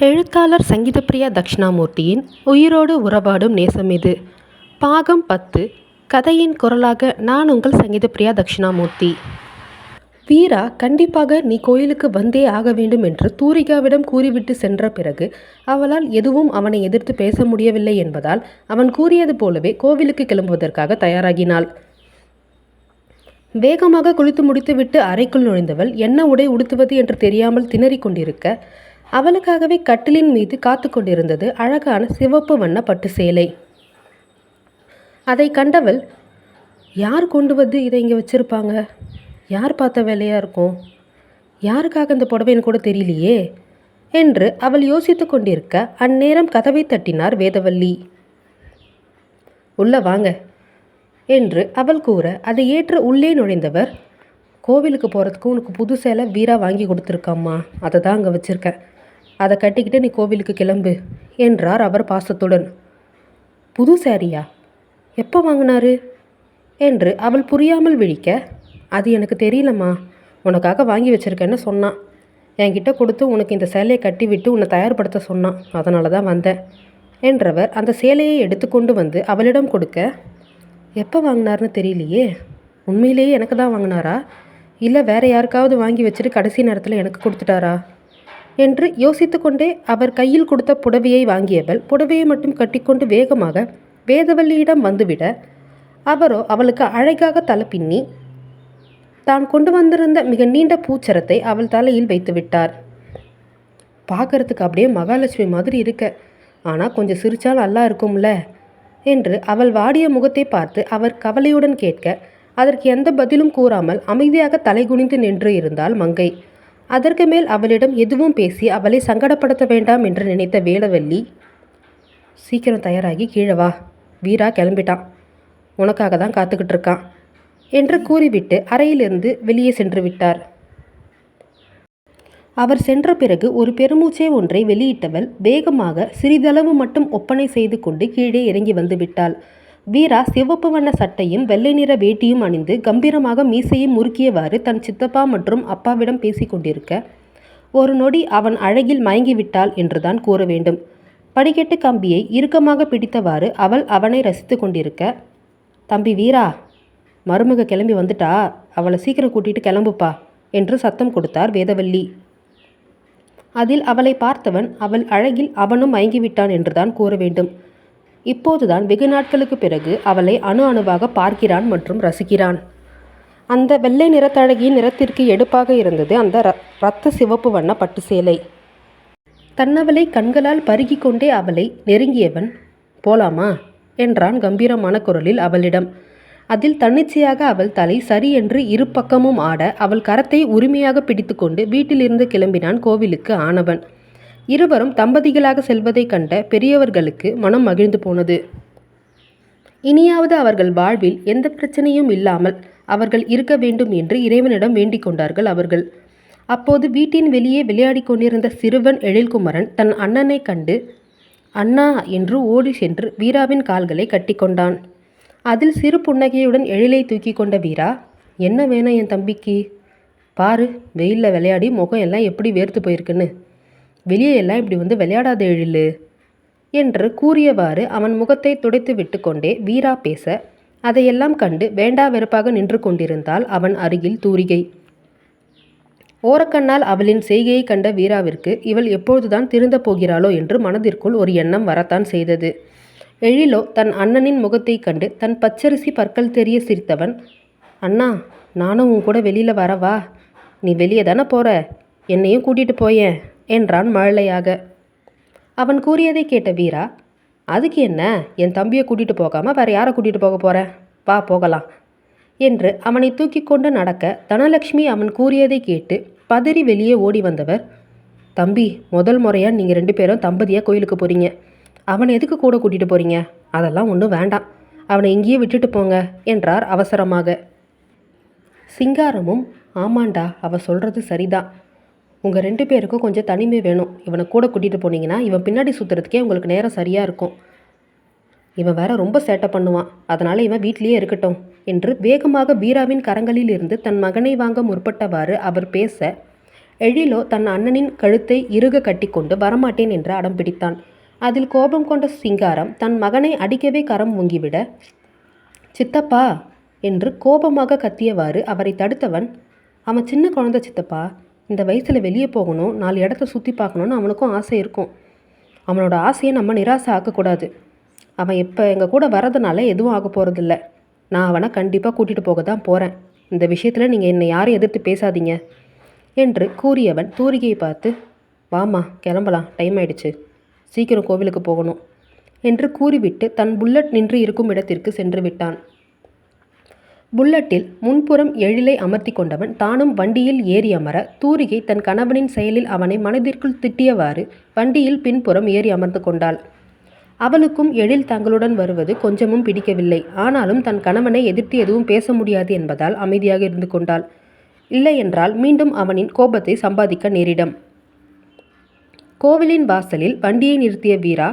எழுத்தாளர் சங்கீதப்பிரியா தக்ஷணாமூர்த்தியின் உயிரோடு உறவாடும் நேசம் இது. பாகம் 10. கதையின் குரலாக நான் உங்கள் சங்கீதப்பிரியா தக்ஷணாமூர்த்தி. வீரா கண்டிப்பாக நீ கோயிலுக்கு வந்தே ஆக வேண்டும் என்று தூரிகாவிடம் கூறிவிட்டு சென்ற பிறகு அவளால் எதுவும் அவனை எதிர்த்து பேச முடியவில்லை என்பதால் அவன் கூறியது போலவே கோவிலுக்கு கிளம்புவதற்காக தயாராகினாள். வேகமாக குளித்து முடித்துவிட்டு அறைக்குள் நுழைந்தவள் என்ன உடை உடுத்துவது என்று தெரியாமல் திணறிக் கொண்டிருக்க, அவளுக்காகவே கட்டிலின் மீது காத்து கொண்டிருந்தது அழகான சிவப்பு வண்ண பட்டு சேலை. அதை கண்டவள், யார் கொண்டு வந்து இதை இங்கே வச்சிருப்பாங்க? யார் பார்த்த வேலையாக இருக்கும்? யாருக்காக இந்த புடவைன்னு கூட தெரியலையே என்று அவள் யோசித்து கொண்டிருக்க, அந்நேரம் கதவை தட்டினார் வேதவல்லி. உள்ள வாங்க என்று அவள் கூற, அதை ஏற்று உள்ளே நுழைந்தவர், கோவிலுக்கு போகிறதுக்கு உனக்கு புது சேலை வீரா வாங்கி கொடுத்துருக்காம்மா, அதை தான் அங்கே வச்சுருக்கேன், அதை கட்டிக்கிட்டு நீ கோவிலுக்கு கிளம்பு என்றார் அவர் பாசத்துடன். புது சாரியா? எப்போ வாங்கினாரு என்று அவள் புரியாமல் விழிக்க, அது எனக்கு தெரியலம்மா, உனக்காக வாங்கி வச்சுருக்கேன்னு சொன்னான். என்கிட்ட கொடுத்து உனக்கு இந்த சேலையை கட்டி விட்டு உன்னை தயார்படுத்த சொன்னான், அதனால தான் வந்தேன் என்றவர் அந்த சேலையை எடுத்துக்கொண்டு வந்து அவளிடம் கொடுக்க, எப்போ வாங்கினார்னு தெரியலையே, உண்மையிலேயே எனக்கு தான் வாங்கினாரா இல்லை வேற யாருக்காவது வாங்கி வச்சுட்டு கடைசி நேரத்தில் எனக்கு கொடுத்துட்டாரா என்று யோசித்து கொண்டே அவர் கையில் கொடுத்த புடவையை வாங்கியவள் புடவையை மட்டும் கட்டிக்கொண்டு வேகமாக வேதவல்லியிடம் வந்துவிட, அவரோ அவளுக்கு அழகாக தலை பின்னி தான் கொண்டு வந்திருந்த மிக நீண்ட பூச்சரத்தை அவள் தலையில் வைத்து விட்டார். பார்க்கறதுக்கு அப்படியே மகாலட்சுமி மாதிரி இருக்க, ஆனால் கொஞ்சம் சிரிச்சால் நல்லா இருக்கும்ல என்று அவள் வாடிய முகத்தை பார்த்து அவர் கவலையுடன் கேட்க, அதற்கு எந்த பதிலும் கூறாமல் அமைதியாக தலைகுனிந்து நின்று இருந்தாள் மங்கை. அதற்கு மேல் அவளிடம் எதுவும் பேசி அவளை சங்கடப்படுத்த வேண்டாம் என்று நினைத்த வேதவல்லி, சீக்கிரம் தயாராகி கீழே வா, வீரா கிளம்பிட்டான், உனக்காக தான் காத்துக்கிட்டு இருக்கான் என்று கூறிவிட்டு அறையிலிருந்து வெளியே சென்று விட்டார். அவர் சென்ற பிறகு ஒரு பெருமூச்சை ஒன்றை வெளியிட்டவள் வேகமாக சிறிதளவு மட்டும் ஒப்பனை செய்து கொண்டு கீழே இறங்கி வந்து விட்டாள். வீரா சிவப்பு வண்ண சட்டையும் வெள்ளை நிற வேட்டியும் அணிந்து கம்பீரமாக மீசையும் முறுக்கியவாறு தன் சித்தப்பா மற்றும் அப்பாவிடம் பேசி கொண்டிருக்க, ஒரு நொடி அவன் அழகில் மயங்கிவிட்டாள் என்றுதான் கூற வேண்டும். படிக்கட்டு கம்பியை இறுக்கமாக பிடித்தவாறு அவள் அவனை ரசித்து கொண்டிருக்க, தம்பி வீரா, மருமக கிளம்பி வந்துட்டா, அவளை சீக்கிரம் கூட்டிட்டு கிளம்புப்பா என்று சத்தம் கொடுத்தார் வேதவல்லி. அதில் அவளை பார்த்தவன் அவள் அழகில் அவனும் மயங்கிவிட்டான் என்றுதான் கூற வேண்டும். இப்போதுதான் வெகு நாட்களுக்கு பிறகு அவளை அணு அணுவாக பார்க்கிறான் மற்றும் ரசிக்கிறான். அந்த வெள்ளை நிறத்தழகியின் நிறத்திற்கு எடுப்பாக இருந்தது அந்த இரத்த சிவப்பு வண்ண பட்டு சேலை. தன்னவளை கண்களால் பருகி கொண்டே அவளை நெருங்கியவன், போலாமா என்றான் கம்பீரமான குரலில் அவளிடம். அதில் தன்னிச்சையாக அவள் தலை சரி என்று இரு பக்கமும் ஆட அவள் கரத்தை உரிமையாக பிடித்து கொண்டு வீட்டிலிருந்து கிளம்பினான் கோவிலுக்கு ஆனவன். இருவரும் தம்பதிகளாக செல்வதை கண்ட பெரியவர்களுக்கு மனம் மகிழ்ந்து போனது. இனியாவது அவர்கள் வாழ்வில் எந்த பிரச்சனையும் இல்லாமல் அவர்கள் இருக்க வேண்டும் என்று இறைவனிடம் வேண்டிக் கொண்டார்கள் அவர்கள். அப்போது வீட்டின் வெளியே விளையாடி கொண்டிருந்த சிறுவன் எழில்குமரன் தன் அண்ணனை கண்டு அண்ணா என்று ஓடி சென்று வீராவின் கால்களை கட்டி கொண்டான். அதில் சிறு புன்னகையுடன் எழிலை தூக்கி கொண்ட வீரா, என்ன வேணும் என் தம்பிக்கு? பாரு, வெயிலில் விளையாடி முகம் எல்லாம் எப்படி வேர்த்து போயிருக்குன்னு, வெளியே எல்லாம் இப்படி வந்து விளையாடாத எழிலு என்று கூறியவாறு அவன் முகத்தை துடைத்து விட்டு கொண்டே வீரா பேச, அதையெல்லாம் கண்டு வேண்டா வெறுப்பாக நின்று கொண்டிருந்தாள் அவன் அருகில் தூரிகை. ஓரக்கண்ணால் அவளின் செய்கையை கண்ட வீராவிற்கு இவள் எப்பொழுதுதான் திருந்த போகிறாளோ என்று மனதிற்குள் ஒரு எண்ணம் வரத்தான் செய்தது. எழிலோ தன் அண்ணனின் முகத்தை கண்டு தன் பச்சரிசி பற்கள் தெரிய சிரித்தவன், அண்ணா, நானும் உன் கூட வெளியில் வரவா? நீ வெளியே தானே போற, என்னையும் கூட்டிகிட்டு போயேன் என்றான் மழலையாக. அவன் கூறியதை கேட்ட வீரா, அதுக்கு என்ன, என் தம்பியை கூட்டிகிட்டு போகாமல் வேறு யாரை கூட்டிகிட்டு போக போகிறேன், வா போகலாம் என்று அவனை தூக்கி கொண்டு நடக்க, தனலட்சுமி அவன் கூறியதை கேட்டு பதறி வெளியே ஓடி வந்தவர், தம்பி, முதல் முறையாக நீங்கள் 2 பேரும் தம்பதியாக கோயிலுக்கு போகிறீங்க, அவனை எதுக்கு கூட கூட்டிகிட்டு போகிறீங்க? அதெல்லாம் ஒன்றும் வேண்டாம், அவனை இங்கேயே விட்டுட்டு போங்க என்றார் அவசரமாக. சிங்காரமும், ஆமாண்டா, அவ சொல்கிறது சரிதான், உங்கள் 2 பேருக்கும் கொஞ்சம் தனிமை வேணும், இவனை கூட கூட்டிகிட்டு போனீங்கன்னா இவன் பின்னாடி சுற்றுறதுக்கே உங்களுக்கு நேரம் சரியாக இருக்கும், இவன் வேற ரொம்ப சேட்டை பண்ணுவான், அதனால் இவன் வீட்லேயே இருக்கட்டும் என்று வேகமாக வீராவின் கரங்களில் இருந்து தன் மகனை வாங்க முற்பட்டவாறு அவர் பேச, எழிலோ தன் அண்ணனின் கழுத்தை இறுக கட்டிக்கொண்டு வரமாட்டேன் என்று அடம் பிடித்தான். அதில் கோபம் கொண்ட சிங்காரம் தன் மகனை அடிக்கவே கரம் ஓங்கிவிட, சித்தப்பா என்று கோபமாக கத்தியவாறு அவரை தடுத்தவன், அவன் சின்ன குழந்தை சித்தப்பா, இந்த வயசில் வெளியே போகணும், 4 இடத்த சுற்றி பார்க்கணுன்னு அவனுக்கும் ஆசை இருக்கும். அவனோட ஆசையை நம்ம நிராசை ஆக்கக்கூடாது. அவன் இப்போ எங்கள் கூட வர்றதுனால எதுவும் ஆக போகிறதில்ல. நான் அவனை கண்டிப்பாக கூட்டிகிட்டு போக தான் போகிறேன். இந்த விஷயத்தில் நீங்கள் என்னை யாரும் எதிர்த்து பேசாதீங்க என்று கூறியவன் தூரிகையை பார்த்து, வாமா கிளம்பலாம், டைம் ஆயிடுச்சு, சீக்கிரம் கோவிலுக்கு போகணும் என்று கூறிவிட்டு தன் புல்லட் நின்று இருக்கும் இடத்திற்கு சென்று விட்டான். புல்லட்டில் முன்புறம் எழிலை அமர்த்தி கொண்டவன் தானும் வண்டியில் ஏறி அமர, தூரிகை தன் கணவனின் செயலில் அவனை மனதிற்குள் திட்டியவாறு வண்டியில் பின்புறம் ஏறி அமர்ந்து கொண்டாள். அவளுக்கும் எழில் தங்களுடன் வருவது கொஞ்சமும் பிடிக்கவில்லை. ஆனாலும் தன் கணவனை எதிர்த்து எதுவும் பேச முடியாது என்பதால் அமைதியாக இருந்து கொண்டாள். இல்லை என்றால் மீண்டும் அவனின் கோபத்தை சம்பாதிக்க நேரிடும். கோவிலின் வாசலில் வண்டியை நிறுத்திய வீரா,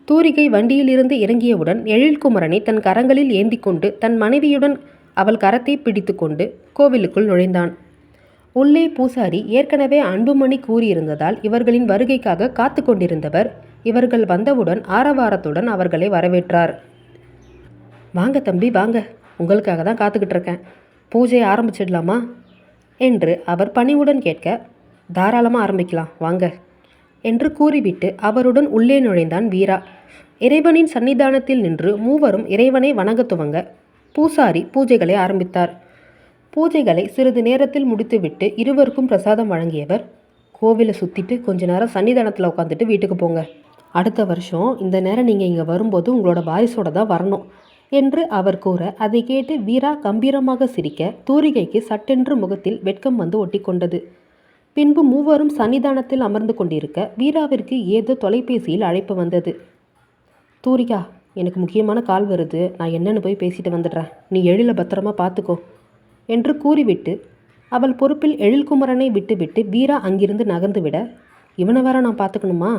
தூரிகை வண்டியிலிருந்து இறங்கியவுடன் எழில்குமரனை தன் கரங்களில் ஏந்தி கொண்டு தன் மனைவியுடன் அவள் கரத்தை பிடித்து கொண்டு கோவிலுக்குள் நுழைந்தான். உள்ளே பூசாரி ஏற்கனவே அன்புமணி கூறியிருந்ததால் இவர்களின் வருகைக்காக காத்து கொண்டிருந்தவர் இவர்கள் வந்தவுடன் ஆரவாரத்துடன் அவர்களை வரவேற்றார். வாங்க தம்பி வாங்க, உங்களுக்காக தான் காத்துக்கிட்டு இருக்கேன், பூஜையை ஆரம்பிச்சிடலாமா என்று அவர் பணிவுடன் கேட்க, தாராளமாக ஆரம்பிக்கலாம் வாங்க என்று கூறிவிட்டு அவருடன் உள்ளே நுழைந்தான் வீரா. இறைவனின் சன்னிதானத்தில் நின்று மூவரும் இறைவனை வணங்க துவங்க பூசாரி பூஜைகளை ஆரம்பித்தார். பூஜைகளை சிறிது நேரத்தில் முடித்துவிட்டு இருவருக்கும் பிரசாதம் வழங்கியவர், கோவிலை சுற்றிட்டு கொஞ்ச நேரம் சன்னிதானத்தில் உட்காந்துட்டு வீட்டுக்கு போங்க. அடுத்த வருஷம் இந்த நேரம் நீங்கள் இங்கே வரும்போது உங்களோட வாரிசோட தான் வரணும் என்று அவர் கூற, அதை கேட்டு வீரா கம்பீரமாக சிரிக்க, தூரிகைக்கு சட்டென்று முகத்தில் வெட்கம் வந்து ஒட்டி கொண்டது. பின்பு மூவரும் சன்னிதானத்தில் அமர்ந்து கொண்டிருக்க வீராவிற்கு ஏதோ தொலைபேசியில் அழைப்பு வந்தது. தூரிகா, எனக்கு முக்கியமான கால் வருது, நான் என்னன்னு போய் பேசிட்டு வந்துடுறேன், நீ எழில பத்திரமா பார்த்துக்கோ என்று கூறிவிட்டு அவள் பொறுப்பில் எழில்குமரனை விட்டுவிட்டு வீரா அங்கிருந்து நகர்ந்து விட, இவனை வேற நான் பார்த்துக்கணுமா,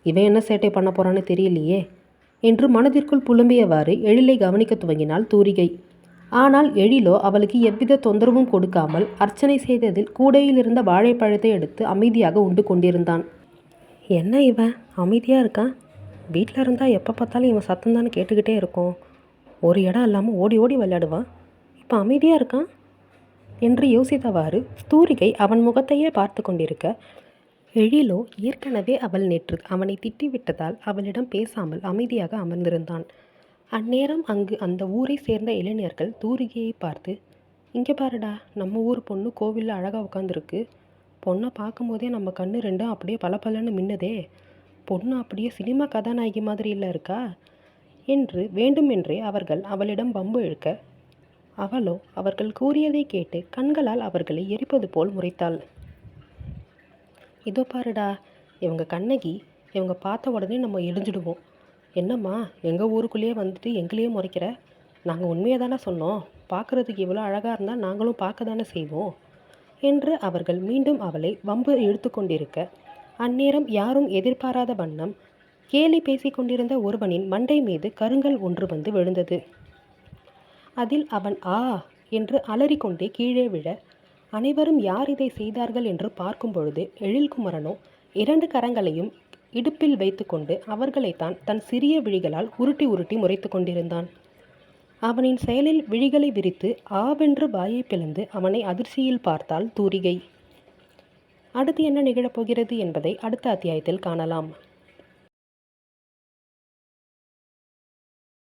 இவன் என்ன சேட்டை பண்ண போறான்னு தெரியலையே என்று மனதிற்குள் புலம்பியவாறு எழிலை கவனிக்க துவங்கினாள் தூரிகை. ஆனால் எழிலோ அவளுக்கு எவ்வித தொந்தரவும் கொடுக்காமல் அர்ச்சனை செய்ததில் கூடையில் இருந்த வாழைப்பழத்தை எடுத்து அமைதியாக உண்டு கொண்டிருந்தான். என்ன இவன் அமைதியாக இருக்கான், வீட்டில் இருந்தால் எப்போ பார்த்தாலும் இவன் சத்தம் தானே கேட்டுக்கிட்டே இருக்கும், ஒரு இடம் இல்லாமல் ஓடி ஓடி விளையாடுவான், இப்போ அமைதியாக இருக்கான் என்று யோசித்தவாறு தூரிகை அவன் முகத்தையே பார்த்து கொண்டிருக்க, எழிலோ ஏற்கனவே அவள் நேற்று அவனை திட்டிவிட்டதால் அவளிடம் பேசாமல் அமைதியாக அமர்ந்திருந்தான். அந்நேரம் அங்கு அந்த ஊரை சேர்ந்த இளைஞர்கள் தூரிகையை பார்த்து, இங்கே பாருடா, நம்ம ஊர் பொண்ணு கோவிலில் அழகாக உட்காந்துருக்கு, பொண்ணை பார்க்கும்போதே நம்ம கண்ணு ரெண்டும் அப்படியே பளபளன்னு மின்னுதே, பொண்ணு அப்படியே சினிமா கதாநாயகி மாதிரி இல்லை இருக்கா என்று வேண்டுமென்றே அவர்கள் அவளிடம் வம்பு இழுக்க, அவளோ அவர்கள் கூறியதை கேட்டு கண்களால் அவர்களை எரிப்பது போல் முறைத்தாள். இதோ பாருடா, இவங்க கண்ணகி, இவங்க பார்த்த உடனே நம்ம இடிஞ்சிடுவோம், என்னம்மா எங்கள் ஊருக்குள்ளேயே வந்துட்டு எங்களையே முறைக்கிற, நாங்கள் உண்மையை தானே சொன்னோம், பார்க்குறதுக்கு இவ்வளோ அழகாக இருந்தால் நாங்களும் பார்க்க தானே செய்வோம் என்று அவர்கள் மீண்டும் அவளை வம்பு இழுத்து கொண்டிருக்க, அந்நேரம் யாரும் எதிர்பாராத வண்ணம் கேலி பேசி கொண்டிருந்த ஒருவனின் மண்டை மீது கருங்கல் ஒன்று வந்து விழுந்தது. அதில் அவன் ஆ என்று அலறிக்கொண்டே கீழே விழ, அனைவரும் யார் இதை செய்தார்கள் என்று பார்க்கும் பொழுது எழில்குமரனோ 2 கரங்களையும் இடுப்பில் வைத்து கொண்டு அவர்களைத்தான் தன் சிறிய விழிகளால் உருட்டி உருட்டி முறைத்து கொண்டிருந்தான். அவனின் செயலில் விழிகளை விரித்து ஆவென்று வாயை பிளந்து அவனை அதிர்ச்சியில் பார்த்தாள் தூரிகை. அடுத்து என்ன நிகழப்போகிறது என்பதை அடுத்த அத்தியாயத்தில் காணலாம்.